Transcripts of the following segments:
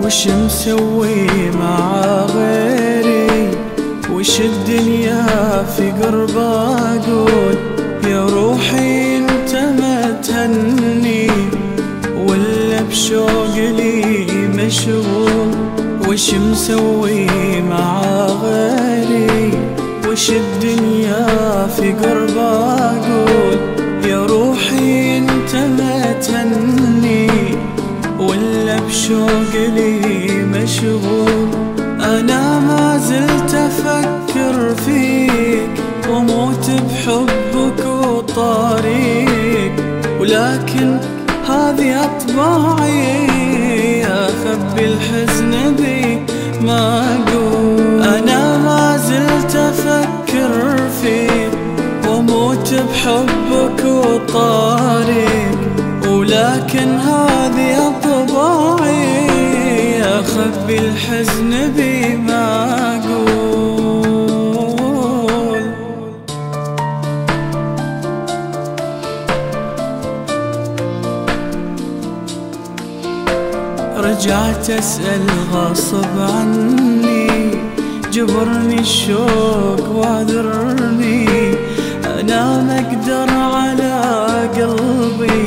وش مسوي مع غيري، وش الدنيا في قرب اقول يا روحي انت ما تهني، ولا بشوق لي مشغول. وش مسوي مع غيري، وش الدنيا في قرب اقول يا روحي انت ما تهني، ولا بشوق لي مشغول. أنا ما زلت أفكر فيك وموت بحبك وطاريك، ولكن هذه أطباعي أخبي الحزن بي ما أقول. أنا ما زلت أفكر فيك وموت بحبك وطاريك، ولكن هذه أطباعي أخبي الحزن بي ما أقول. رجعت أسأل غصب عني، جبرني الشوق واعذرني، أنا ما أقدر على قلبي،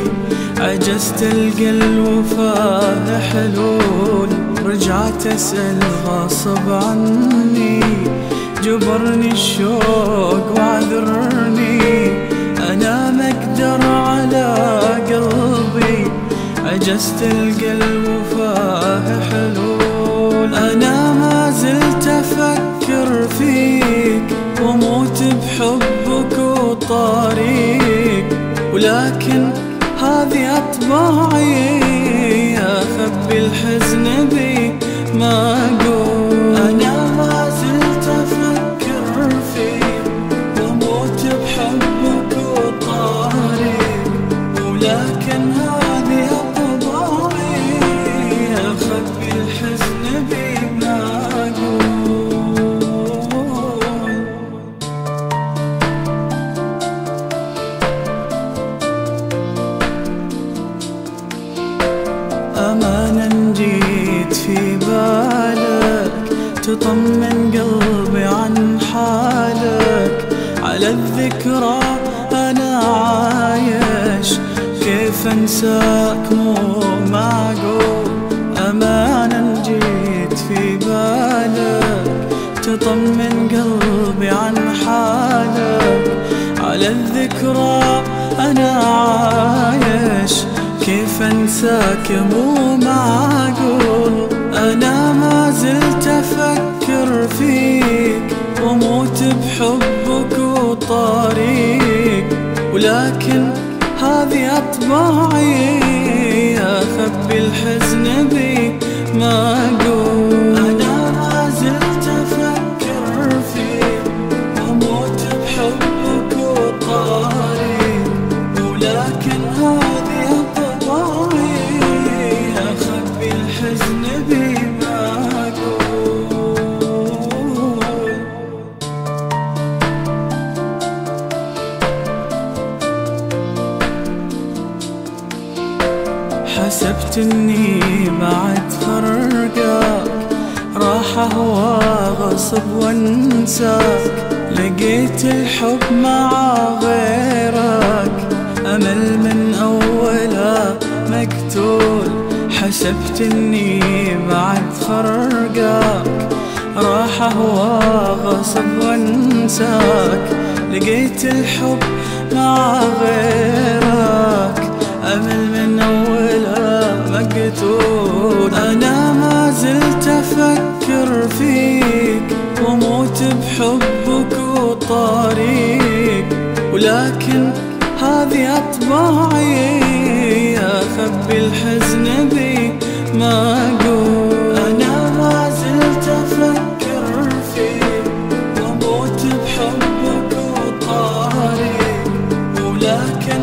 عجزت ألقى الوفاء حلول. رجعت أسأل غصب عني، جبرني الشوق واعذرني، أنا ما أقدر على قلبي، عجزت ألقى الوفاء حلول. أنا ما زلت أفكر فيك وموت بحبك وطاريك، ولكن هذه أطباعي أخبي الحزن بي ما أقول. أنا ما زلت أفكر فيك وموت بحبك وطاريك، ولكن هذه أطباعي أخبي الحزن بي ما أقول. أمانا جيت في بالك تطمن قلبي عن حالك، على الذكرى أنا عايش كيف أنساك مو معقول. أمانا جيت في بالك تطمن قلبي عن حالك، على الذكرى أنا عايش كيف أنساك مو معقول. أنا ما زلت أفكر فيك وموت بحبك وطاريك، ولكن هذه أطباعي أخبي الحزن بي ما أقول. أنا ما زلت أفكر فيك وموت بحبك وطاريك، ولكن هذه أخبي الحزن بي ما أقول. حسبت إني بعد فرقك راح أهوى غصب وانساك، لقيت الحب مع غيرك أمل من أوله مقتول. حسبت إني بعد فرقك راح أهوى غصب وانساك، لقيت الحب مع غيرك أمل من أوله مقتول. أنا ما زلت أفكر فيك وموت بحبك وطاريك، ولكن هذه أطباعي أخبي الحزن بي ما أقول. أنا ما زلت أفكر فيك وموت بحبك وطاريك، ولكن